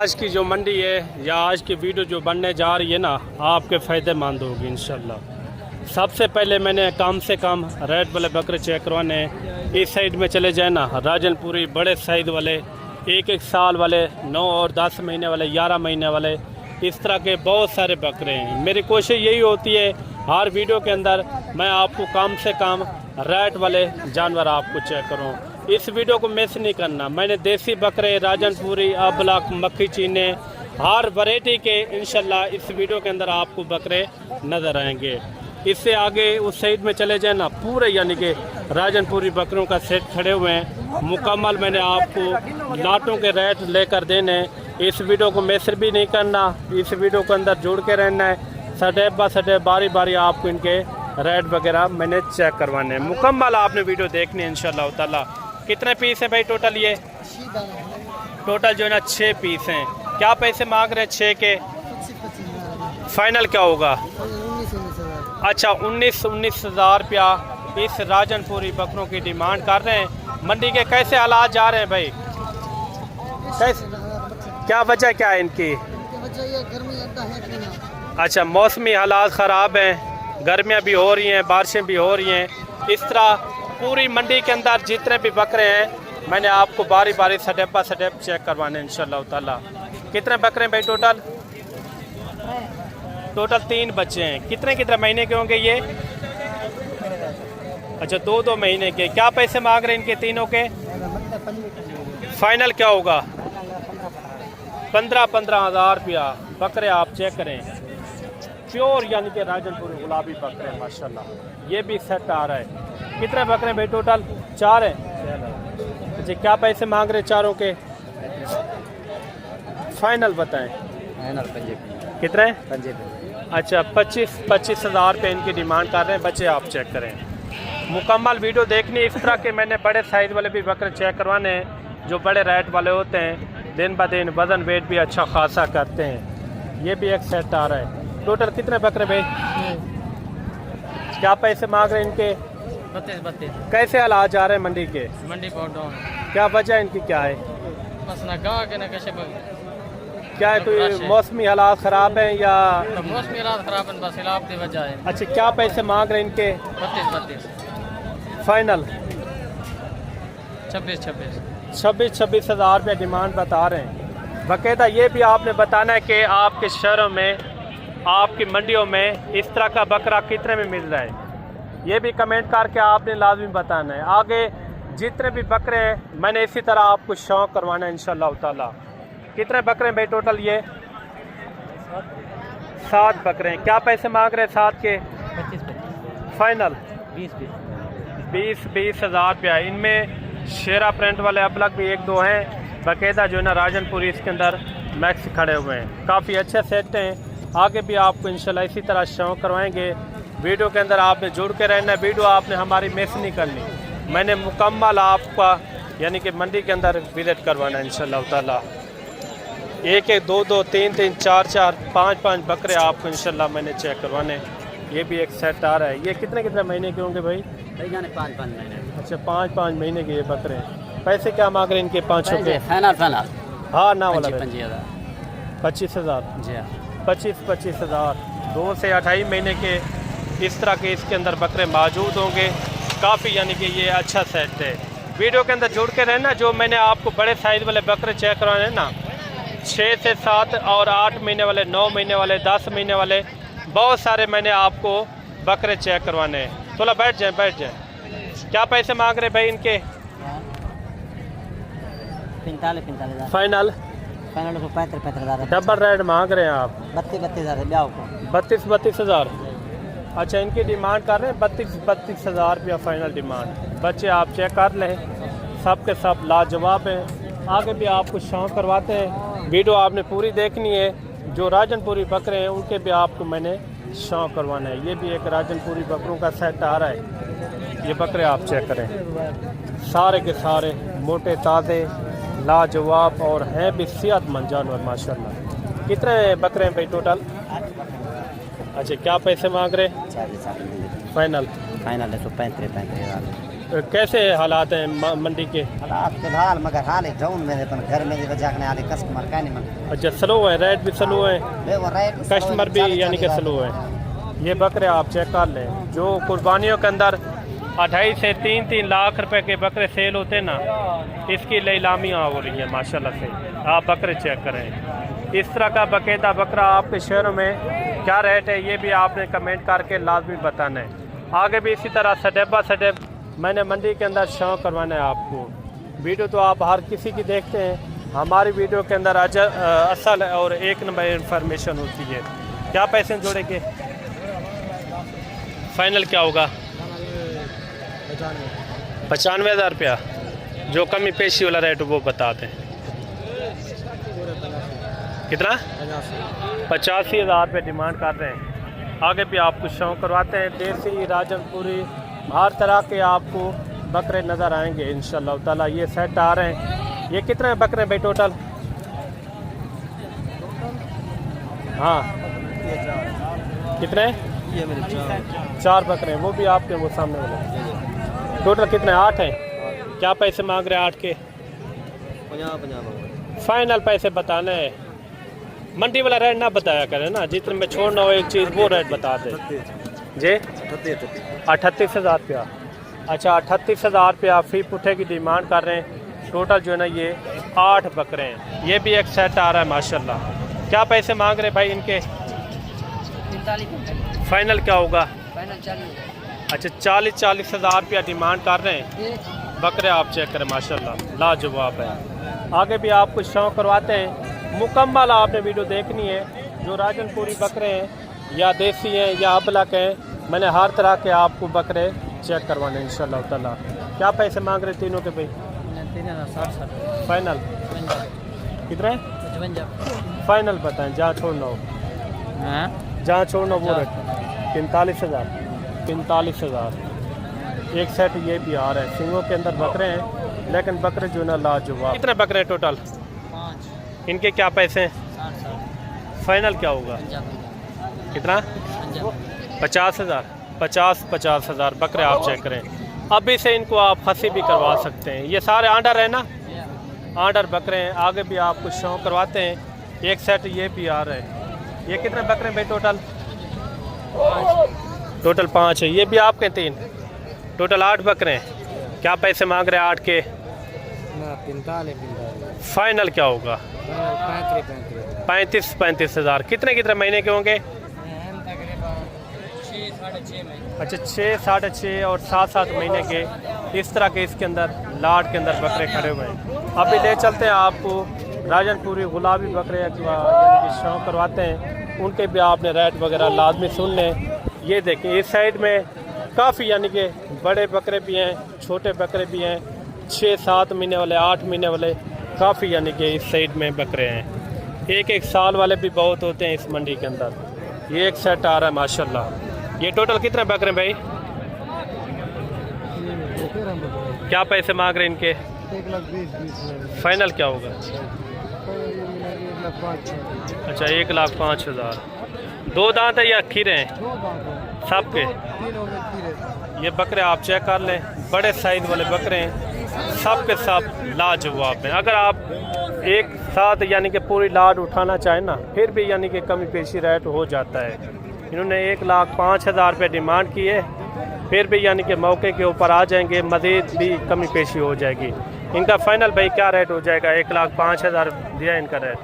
आज की जो मंडी है या आज की वीडियो जो बनने जा रही है ना, आपके फ़ायदेमंद होगी इंशाल्लाह। सबसे पहले मैंने कम से कम रेट वाले बकरे चेक करवाने हैं। इस साइड में चले जाए ना, राजनपुरी बड़े साइज वाले, एक साल वाले, 9 और 10 महीने वाले, 11 महीने वाले, इस तरह के बहुत सारे बकरे हैं। मेरी कोशिश यही होती है हर वीडियो के अंदर मैं आपको कम से कम रेट वाले जानवर आपको चेक करूँ। इस वीडियो को मिस नहीं करना। मैंने देसी बकरे, राजनपुरी, अबलक, मक्खी चीने, हर वैरायटी के इंशाल्लाह इस वीडियो के अंदर आपको बकरे नज़र आएंगे। इससे आगे उस साइड में चले जाए ना, पूरे यानी कि राजनपुरी बकरों का सेट खड़े हुए हैं मुकम्मल। मैंने आपको नाटों के रेट लेकर देने। इस वीडियो को मिस भी नहीं करना, इस वीडियो के अंदर जुड़ के रहना है। स्टेप बाय स्टेप बारी बारी आपको इनके रेट वगैरह मैंने चेक करवाने हैं। मुकम्मल आपने वीडियो देखनी है इंशाल्लाह ताला। कितने पीस हैं भाई टोटल? ये टोटल जो है ना 6 पीस हैं। क्या पैसे मांग रहे हैं 6 के? फाइनल क्या होगा? अच्छा 19 हज़ार रुपया इस राजनपुरी बकरों की डिमांड कर रहे हैं। मंडी के कैसे हालात जा रहे हैं भाई? कैसे, क्या वजह क्या है इनकी? अच्छा मौसमी हालात ख़राब हैं, गर्मियाँ भी हो रही हैं, बारिशें भी हो रही हैं। इस तरह पूरी मंडी के अंदर जितने भी बकरे हैं मैंने आपको बारी बारी स्टेप बाय स्टेप चेक करवाने इंशाल्लाह ताला। कितने बकरे हैं भाई टोटल? टोटल 3 बच्चे हैं। कितने महीने के होंगे ये? अच्छा 2 महीने के। क्या पैसे मांग रहे हैं इनके तीनों के? फाइनल क्या होगा? 15 हज़ार रुपया। बकरे आप चेक करें, प्योर यानी कि राजनपुरी गुलाबी बकरे माशाल्लाह। ये भी सेट आ रहा है। कितने बकरे भाई टोटल? 4 हैं। अच्छा क्या पैसे मांग रहे चारों के? फाइनल बताएं। कितने? अच्छा 25 हज़ार रुपये इनकी डिमांड कर रहे हैं। बच्चे आप चेक करें। मुकम्मल वीडियो देखनी। इस तरह के मैंने बड़े साइज़ वाले भी बकरे चेक करवाने हैं जो बड़े रेट वाले होते हैं, दिन ब दिन वज़न वेट भी अच्छा खासा करते हैं। ये भी एक सेट आ रहा है। टोटल कितने बकरे भाई? क्या पैसे मांग रहे हैं इनके? 32। कैसे हालात जा रहे हैं मंडी के? मंडी बहुत डाउन। क्या वजह इनकी क्या है? बस ना गाँव के ना कैसे क्या है, कोई मौसमी हालात ख़राब हैं या मौसमी हालात ख़राब है? बस हिलाप की वजह है। अच्छा क्या पैसे मांग रहे हैं इनके? 32। फाइनल 26 हज़ार रुपये डिमांड बता रहे हैं। बाकायदा ये भी आपने बताना है कि आपके शहरों में, आपकी मंडियों में इस तरह का बकरा कितने में मिल रहा है। ये भी कमेंट करके आपने लाजमी बताना है। आगे जितने भी बकरे हैं मैंने इसी तरह आपको शौक करवाना है इंशाल्लाह ताला। कितने बकरे हैं भाई टोटल? ये 7 बकरे हैं। क्या पैसे मांग रहे हैं 7 के? 25। फाइनल 20 हज़ार रुपया। इनमें शेरा प्रिंट वाले अबलक भी 1-2 हैं। बाकायदा जो है ना राजनपुरी इसके अंदर मैक्स खड़े हुए हैं। काफ़ी अच्छे सेट हैं। आगे भी आपको इंशाल्लाह इसी तरह शौक करवाएंगे। वीडियो के अंदर आपने जुड़ के रहना है। वीडियो आपने हमारी मिस नहीं करनी। मैंने मुकम्मल आपका यानी कि मंडी के अंदर विजिट करवाना है इंशाल्लाह ताला। 1-1, 2-2, 3-3, 4-4, 5-5 बकरे आपको इंशाल्लाह मैंने चेक करवाने। ये भी एक सेट आ रहा है। ये कितने महीने के होंगे भाई? 5 महीने। अच्छा 5 महीने के ये बकरे हैं। पैसे क्या मांग रहे हैं इनके? 5 के? फाइनल हाँ ना वाला 25 हज़ार। 25 हज़ार। जी हाँ। 25 हज़ार। 2 से 28 महीने के इस तरह के इसके अंदर बकरे मौजूद होंगे। काफ़ी यानी कि ये अच्छा सेट है। वीडियो के अंदर जुड़ के रहना। जो मैंने आपको बड़े साइज़ वाले बकरे चेक करवाने हैं ना, 6 से 7 और 8 महीने वाले, 9 महीने वाले, 10 महीने वाले, बहुत सारे मैंने आपको बकरे चेक करवाने हैं। थोड़ा बैठ जाए। क्या पैसे मांग रहे भाई इनके? 45 फाइनल 35 हज़ार। डबल रेट मांग रहे हैं आप? 32 हज़ार ब्याह को। 32 हज़ार। अच्छा इनकी डिमांड कर रहे हैं 32 हज़ार रुपया फाइनल डिमांड। बच्चे आप चेक कर लें, सब के सब लाजवाब हैं। आगे भी आपको शौक करवाते हैं। वीडियो आपने पूरी देखनी है। जो राजनपुरी बकरे हैं उनके भी आपको मैंने शौक करवाना है। ये भी एक राजनपुरी बकरों का सेट आ रहा है। ये बकरे आप चेक करें, सारे के सारे मोटे ताज़े लाजवाब और हैं भी सेहतमंद जानवर माशाल्लाह। कितने बकरे हैं भाई टोटल? अच्छा क्या पैसे मांग रहे? फाइनल फाइनल 35 हज़ार। कैसे हालात हैं मंडी के? हालात फिलहाल मगर हाल ही डाउन में अपन घर में वजह करने वाले कस्टमर का नहीं मन अच्छा स्लो है, रेट भी स्लो है, वो रेट कस्टमर भी यानी कि स्लो है। ये बकरे आप चेक कर लें, जो कुर्बानियों के अंदर 2.5 से 3 लाख रुपए के बकरे सेल होते हैं ना, इसकी नीलामियाँ हो रही हैं माशाल्लाह से। आप बकरे चेक करें। इस तरह का बाकायदा बकरा आपके शहरों में क्या रेट है, ये भी आपने कमेंट करके लाजमी बताना है। आगे भी इसी तरह स्टेप स्टेप मैंने मंडी के अंदर शो करवाना है आपको। वीडियो तो आप हर किसी की देखते हैं, हमारी वीडियो के अंदर असल और एक नंबर इंफॉर्मेशन होती है। क्या पैसे जोड़ेंगे? फाइनल क्या होगा? 95,000 रुपया। जो कमी पेशी वाला रेट वो बता दें। कितना? 85,000 रुपये डिमांड कर रहे हैं। आगे भी आपको शो करवाते हैं। देसी राजनपुरी हर तरह के आपको बकरे नज़र आएंगे इंशाल्लाह ताला। ये सेट आ रहे हैं। ये कितने बकरे भाई टोटल? हाँ कितने? ये मेरे 4 बकरे हैं, वो भी आपके वो सामने वाले। टोटल कितने? 8 हैं। क्या पैसे मांग रहे हैं 8 के? 50 फाइनल पैसे बताने हैं। मंडी वाला रेट ना बताया करें ना, जितने में छोड़ना हो एक चीज़ वो रेट बता दें जी। 38,000 रुपया। अच्छा 38,000 रुपया फी पुट्ठे की डिमांड कर रहे हैं। टोटल जो है ना ये 8 बकरे हैं। ये भी एक सेट आ रहा है माशाल्लाह। क्या पैसे मांग रहे हैं भाई इनके? 45 फाइनल क्या होगा? फाइनल 40। अच्छा 40,000 रुपया डिमांड कर रहे हैं। बकरे आप चेक करें माशाल्लाह लाजवाब है। आगे भी आपको शौक करवाते हैं। मुकम्मल आपने वीडियो देखनी है। जो राजनपुरी बकरे हैं या देसी हैं या अबलक हैं, मैंने हर तरह के आपको बकरे चेक करवाने इंशाल्लाह ताला। क्या पैसे मांग रहे तीनों के भाई? 60 फाइनल कितने? 55। फाइनल बताएं, जहाँ छोड़ना हो। जहाँ छोड़ना वो रेट 45,000। 45,000। एक सेट ये भी आ रहा है। सिंगों के अंदर बकरे हैं, लेकिन बकरे जो है ना लाजवाब। कितने बकरे हैं टोटल? 5। इनके क्या पैसे हैं? 60। फाइनल क्या होगा? कितना? 50,000। 50,000 बकरे आप चेक करें। अभी से इनको आप खसी भी करवा सकते हैं। ये सारे आर्डर है ना, आर्डर बकरे हैं। आगे भी आपको शौक करवाते हैं। एक सेट ये भी आ रहा है। ये कितने बकरे भाई टोटल? टोटल 5 है। ये भी आपके 3, टोटल 8 बकरे हैं। क्या पैसे मांग रहे हैं 8 के? 45। फाइनल क्या होगा? 35,000। कितने महीने के होंगे? अच्छा 6, 6.5 और 7 महीने के। इस तरह के इसके अंदर लाट के अंदर बकरे खड़े हुए हैं। अभी ले चलते हैं आपको राजनपुरी गुलाबी बकरे यानी कि शौक करवाते हैं। उनके भी आपने रेट वगैरह लाजमी सुन लें। ये देखें इस साइड में काफ़ी यानी कि बड़े बकरे भी हैं, छोटे बकरे भी हैं, 6-7 महीने वाले, 8 महीने वाले, काफ़ी यानी कि इस साइड में बकरे हैं। एक साल वाले भी बहुत होते हैं इस मंडी के अंदर। ये एक सेट आ रहा है माशाल्लाह। ये टोटल कितने बकरे भाई? क्या पैसे मांग रहे हैं इनके? 1,20,000। फाइनल क्या होगा? अच्छा 1,05,000। 2 दांत है या खीरे हैं सबके? ये बकरे आप चेक कर लें, बड़े साइज वाले बकरे हैं, सब के सब लाजवाब हैं। अगर आप एक साथ यानी कि पूरी लाट उठाना चाहें ना, फिर भी यानी कि कमी पेशी रेट हो जाता है। इन्होंने 1,05,000 रुपये डिमांड की है, फिर भी यानी कि मौके के ऊपर आ जाएंगे, मज़ीद भी कमी पेशी हो जाएगी। इनका फाइनल भाई क्या रेट हो जाएगा? 1,05,000 दिया इनका रेट।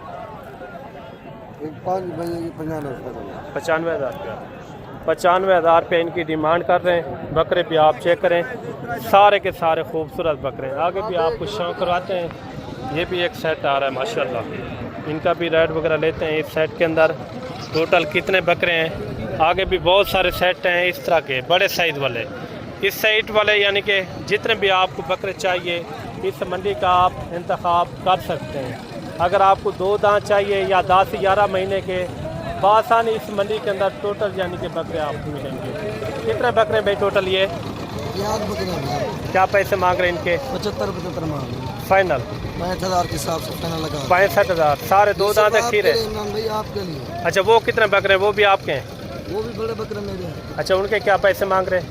95,000 रुपया। 95,000 रुपये इनकी डिमांड कर रहे हैं। बकरे भी आप चेक करें, सारे के सारे खूबसूरत बकरे हैं। आगे भी आपको शौक करवाते हैं। ये भी एक सेट आ रहा है माशाल्लाह। इनका भी रेट वगैरह लेते हैं। इस सेट के अंदर टोटल कितने बकरे हैं? आगे भी बहुत सारे सेट हैं इस तरह के बड़े साइज़ वाले। इस साइड वाले यानी कि जितने भी आपको बकरे चाहिए इस मंडी का आप इंतखाब कर सकते हैं। अगर आपको 2 दांत चाहिए या 10-11 महीने के, बासानी इस मंडी के अंदर टोटल यानी कि बकरे आपको मिलेंगे। कितने बकरे भाई टोटल? ये 1 बकरे। क्या पैसे मांग रहे हैं इनके? 75 मांग। फाइनल 65,000 के हिसाब से फाइनल लगा। 65,000। सारे 2 दांत खीरे? भाई आपके लिए। अच्छा वो कितने बकरे? वो भी आपके हैं? वो भी बड़े बकरे मेरे हैं। अच्छा उनके क्या पैसे मांग रहे हैं?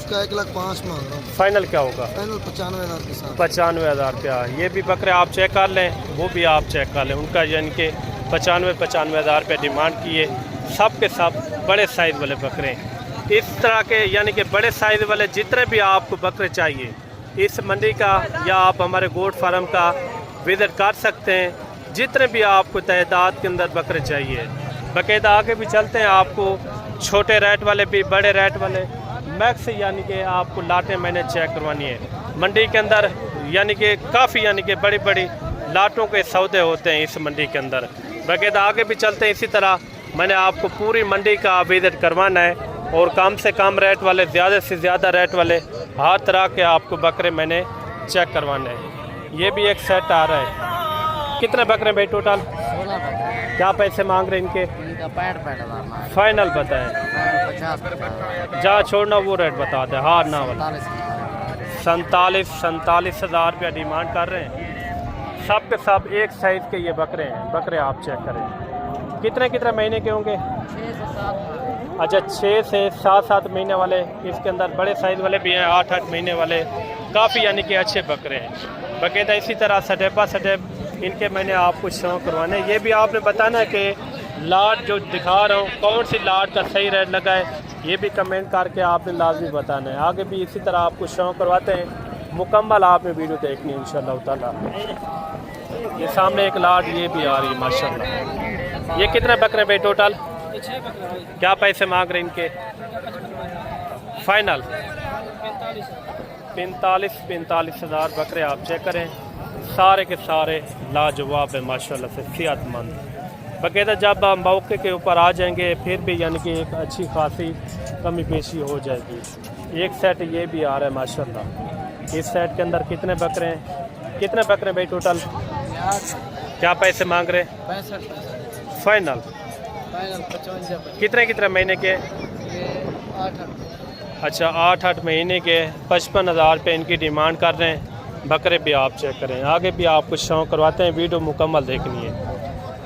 इसका 1,05,000 मांग रहा हूँ। फाइनल क्या होगा? फाइनल 95,000 के साथ। 95,000 रुपया। ये भी बकरे आप चेक कर लें, वो भी आप चेक कर लें, उनका यानी कि 95,000 रुपये डिमांड किए। सब के सब बड़े साइज़ वाले बकरे हैं। इस तरह के यानी कि बड़े साइज़ वाले जितने भी आपको बकरे चाहिए इस मंडी का या आप हमारे गोट फार्म का विज़िट कर सकते हैं। जितने भी आपको तादाद के अंदर बकरे चाहिए, बाकायदा आगे भी चलते हैं, आपको छोटे रेट वाले भी बड़े रेट वाले मैक्स यानी कि आपको लाटें मैंने चेक करवानी है। मंडी के अंदर यानी कि काफ़ी यानी कि बड़ी बड़ी लाटों के सौदे होते हैं इस मंडी के अंदर। बाकायदा आगे भी चलते हैं, इसी तरह मैंने आपको पूरी मंडी का विज़िट करवाना है और कम से कम रेट वाले ज़्यादा से ज़्यादा रेट वाले हर तरह के आपको बकरे मैंने चेक करवाने हैं। ये भी एक सेट आ रहा है। कितने बकरे भाई टोटल? 16 बकरे। क्या पैसे मांग रहे हैं इनके? इनका 65,000 फाइनल बताएं। 50,000 जहाँ छोड़ना वो रेट बता दें। हाँ ना वाला 47,000 रुपया डिमांड कर रहे हैं। सब के सब एक साइज़ के ये बकरे हैं। बकरे आप चेक करें कितने कितने महीने के होंगे? 6 से 7। अच्छा 6 से 7 महीने वाले। इसके अंदर बड़े साइज़ वाले भी हैं, 8 महीने वाले। काफ़ी यानी कि अच्छे बकरे हैं। बाकायदा इसी तरह सटेपा सटेप इनके मैंने आपको शौक करवाने। ये भी आपने बताना है कि लाट जो दिखा रहा हूँ कौन सी लाट का सही रेट लगा है, ये भी कमेंट करके आपने लाजमी बताना है। आगे भी इसी तरह आपको शौक करवाते हैं। मुकम्मल आपने वीडियो देखनी है इंशाल्लाह ताला। ये सामने एक लाट ये भी आ रही है माशाल्लाह। ये कितने बकरे भाई टोटल? क्या पैसे मांग रहे इनके? फाइनल 45,000 बकरे आप चेक करें। सारे के सारे लाजवाब है माशाल्लाह से, सेहतमंद। बाकायदा जब आप मौके के ऊपर आ जाएंगे फिर भी यानी कि एक अच्छी खासी कमी पेशी हो जाएगी। एक सेट ये भी आ रहा है माशाल्लाह। इस सेट के अंदर कितने बकरे हैं? कितने बकरे भाई टोटल? क्या पैसे मांग रहे? 65 फाइनल फाइनल 55 कितने कितने महीने के? 8। अच्छा 8 महीने के 55,000 रुपये इनकी डिमांड कर रहे हैं। बकरे भी आप चेक करें। आगे भी आपको शौक करवाते हैं, वीडियो मुकम्मल देखनी है।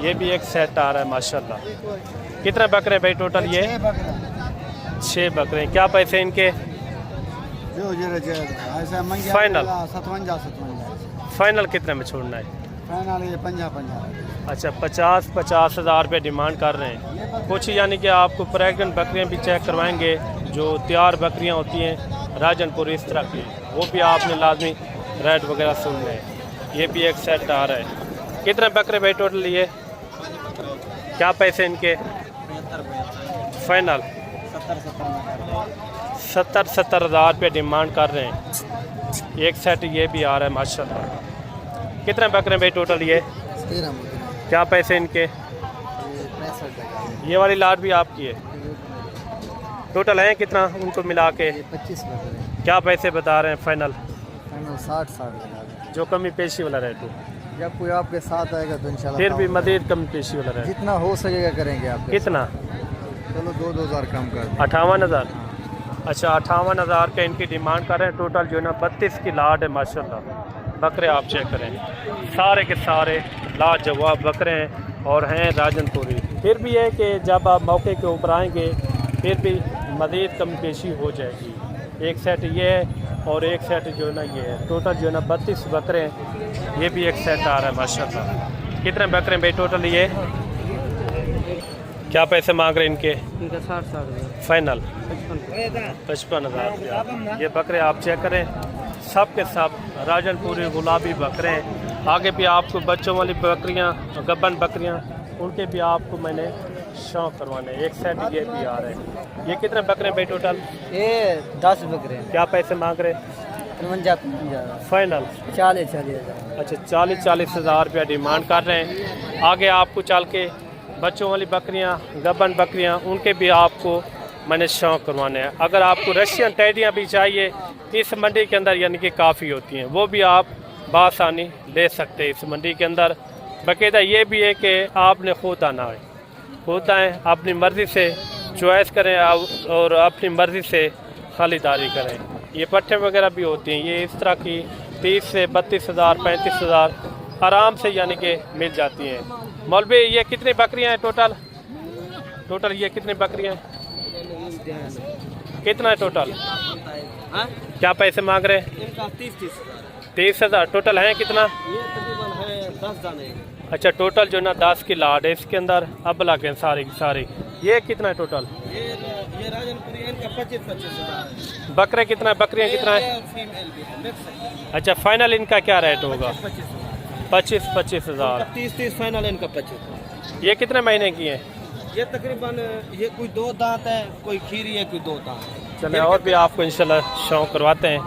ये भी एक सेट आ रहा है माशाल्लाह। कितने बकरे भाई टोटल? ये 6 बकरे। क्या पैसे इनके? फाइनल फाइनल कितने में छोड़ना है? फाइनल ये 50 अच्छा 50,000 रुपये डिमांड कर रहे हैं। कुछ यानी कि आपको प्रेगनेंट बकरियां भी चेक करवाएंगे, जो तैयार बकरियां होती हैं राजनपुर इस तरह की, वो भी आपने लाजमी रेट वगैरह सुनने हैं। ये भी एक सेट आ रहा है। कितने बकरे भाई टोटल? ये क्या पैसे इनके? फाइनल 70,000 रुपये डिमांड कर रहे हैं। एक सेट ये भी आ रहा है माशाल्लाह। कितने बकरे भाई टोटल? ये 13। क्या पैसे इनके? ये वाली लाट भी आपकी है? टोटल हैं कितना उनको मिला के? 25 बकरे। क्या पैसे बता रहे हैं फाइनल? फाइनल 60 जो कमी पेशी वाला रेट हो। जब कोई आपके साथ आएगा तो इंशाल्लाह फिर भी मज़ीद कमी पेशी वाला रेट जितना हो सकेगा करेंगे आपके। कितना? चलो 2,000 कम कर 58,000। अच्छा 58,000 का इनकी डिमांड कर रहे हैं। टोटल जो है ना 32 की लाट है माशाल्लाह। बकरे आप चेक करें, सारे के सारे लाजवाब बकरे हैं और हैं राजनपुरी। फिर भी है कि जब आप मौके के ऊपर आएंगे फिर भी मज़ीद कमी पेशी हो जाएगी। एक सेट ये है और एक सेट जो है ना ये है। टोटल जो है ना 32 बकरे हैं। ये भी एक सेट आ रहा है माशाल्लाह। कितने बकरे भाई टोटल? ये क्या पैसे मांग रहे हैं इनके? इनका 60,000 फाइनल 55,000। ये बकरे आप चेक करें, सब के सब राजनपुरी गुलाबी बकरे हैं। आगे भी आपको बच्चों वाली बकरियां, गब्बन बकरियां, उनके भी आपको मैंने शौक करवाने। एक सेट ये भी आ रहे हैं। ये कितने बकरे भाई टोटल? ये 10 बकरे हैं। क्या पैसे मांग रहे? 55,000 फाइनल 40,000। अच्छा 40,000 रुपया डिमांड कर रहे हैं। आगे आपको चल के बच्चों वाली बकरियां, गब्बन बकरियां, उनके भी आपको मैंने शौक करवाने हैं। अगर आपको रशियन टैडियाँ भी चाहिए इस मंडी के अंदर यानी कि काफ़ी होती हैं, वो भी आप बासानी ले सकते हैं इस मंडी के अंदर। बाकायदा ये भी है कि आपने खुद आना है, खुद आएँ, अपनी मर्ज़ी से चॉइस करें और अपनी मर्ज़ी से ख़रीदारी करें। ये पट्टे वगैरह भी होती हैं, ये इस तरह की 30 से 32,000 35,000 आराम से यानी कि मिल जाती हैं। मौलवी ये कितनी बकरियां हैं टोटल? टोटल ये कितनी बकरियां हैं? कितना है टोटल? हाँ? क्या पैसे मांग रहे हैं? इनका 30 30,000 टोटल है कितना? ये तकरीबन है 10 दाने। अच्छा टोटल जो ना 10 की लाड है इसके अंदर अब लगे सारी की सारी। ये कितना है टोटल? ये राजनपुरी है, इनका 25 हज़ार है। बकरे कितना है? बकरियाँ कितना है? ये फीमेल भी है, मिक्स है। अच्छा फाइनल इनका क्या रेट होगा? 25 हज़ार। 30 फाइनल है इनका 25। ये कितने महीने की है? ये तकरीबन ये कोई 2 दांत है, कोई खीरी है, कोई 2 दांत है। चले और भी आपको इंशाल्लाह शौक करवाते हैं।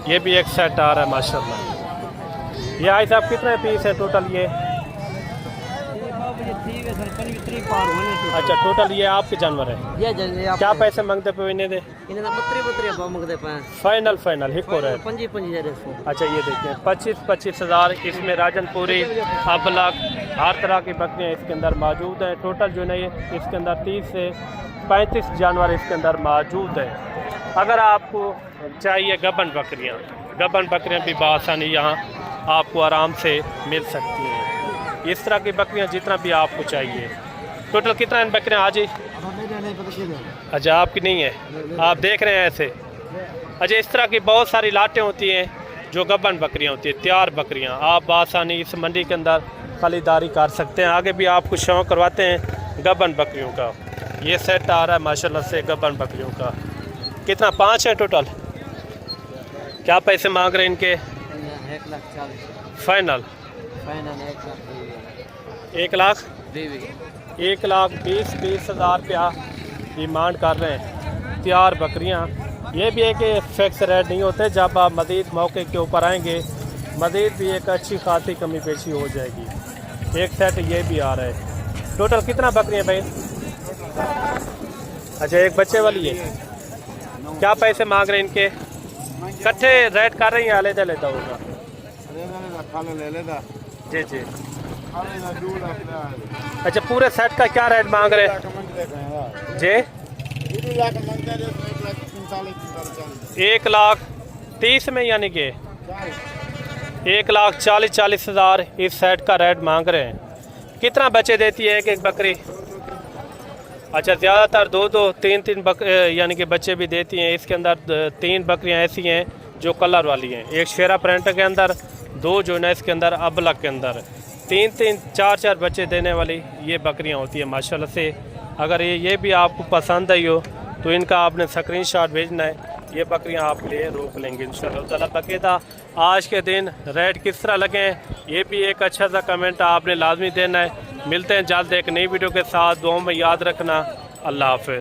ये भी एक सेट आ रहा है माशाल्लाह। ये भाई साहब कितने पीस है टोटल ये? अच्छा टोटल ये आपके जानवर है? ये क्या पैसे मांगते पे इन्हें दे? इन्हें बतरी भाव मंगते पे फाइनल हिट हो रहा है। 25 अच्छा ये देखिए 25 हज़ार। इसमें राजनपुरी अबलक हर तरह की बकरियाँ इसके अंदर मौजूद हैं। टोटल जो है ये इसके अंदर 30 से 35 जानवर इसके अंदर मौजूद है। अगर आपको चाहिए गबन बकरियाँ भी बआसानी यहाँ आपको आराम से मिल सकती हैं। इस तरह की बकरियाँ जितना भी आपको चाहिए। टोटल कितना इन बकरियाँ आज ही? अच्छा आपकी नहीं है, आप देख रहे हैं ऐसे। अच्छा इस तरह की बहुत सारी लाटें होती हैं जो गबन बकरियाँ होती हैं, तैयार बकरियाँ। आप आसानी इस मंडी के अंदर खरीदारी कर सकते हैं। आगे भी आपको शौक करवाते हैं गबन बकरियों का। ये सेट आ रहा है माशाल्लाह से गबन बकरियों का। कितना? 5 है टोटल। क्या पैसे मांग रहे हैं इनके? 1,40,000 फाइनल 1,20,20 हज़ार रुपया डिमांड कर रहे हैं। तैयार बकरियां। ये भी एक फिक्स रेट नहीं होते। जब आप मज़ीद मौके के ऊपर आएंगे मज़ीद भी एक अच्छी खासी कमी पेशी हो जाएगी। एक सेट ये भी आ रहा है। टोटल कितना बकरियां भाई? अच्छा एक बच्चे वाली है। क्या पैसे मांग रहे हैं इनके? इकट्ठे रेट कर रही हैं या लेता होगा? जी जी। अच्छा पूरे सेट का क्या रेट मांग रहे हैं जी? 1,30,000 में, यानी कि 1,40,000 हज़ार इस सेट का रेट मांग रहे हैं। कितना बच्चे देती है एक बकरी? अच्छा ज़्यादातर 2-2, 3-3 यानी कि बच्चे भी देती हैं। इसके अंदर 3 बकरियां ऐसी हैं जो कलर वाली हैं। एक शेरा प्रिंट के अंदर, 2 जो है इसके अंदर अबलक के अंदर। 3-3, 4-4 बच्चे देने वाली ये बकरियां होती हैं माशाल्लाह से। अगर ये भी आपको पसंद आई हो तो इनका आपने स्क्रीनशॉट भेजना है। ये बकरियां आप लिए रोक लेंगे इंशाल्लाह ताला। बाकायदा आज के दिन रेट किस तरह लगे ये भी एक अच्छा सा कमेंट आपने लाजमी देना है। मिलते हैं जल्द एक नई वीडियो के साथ। दुआ में याद रखना। अल्लाह हाफ़िज़।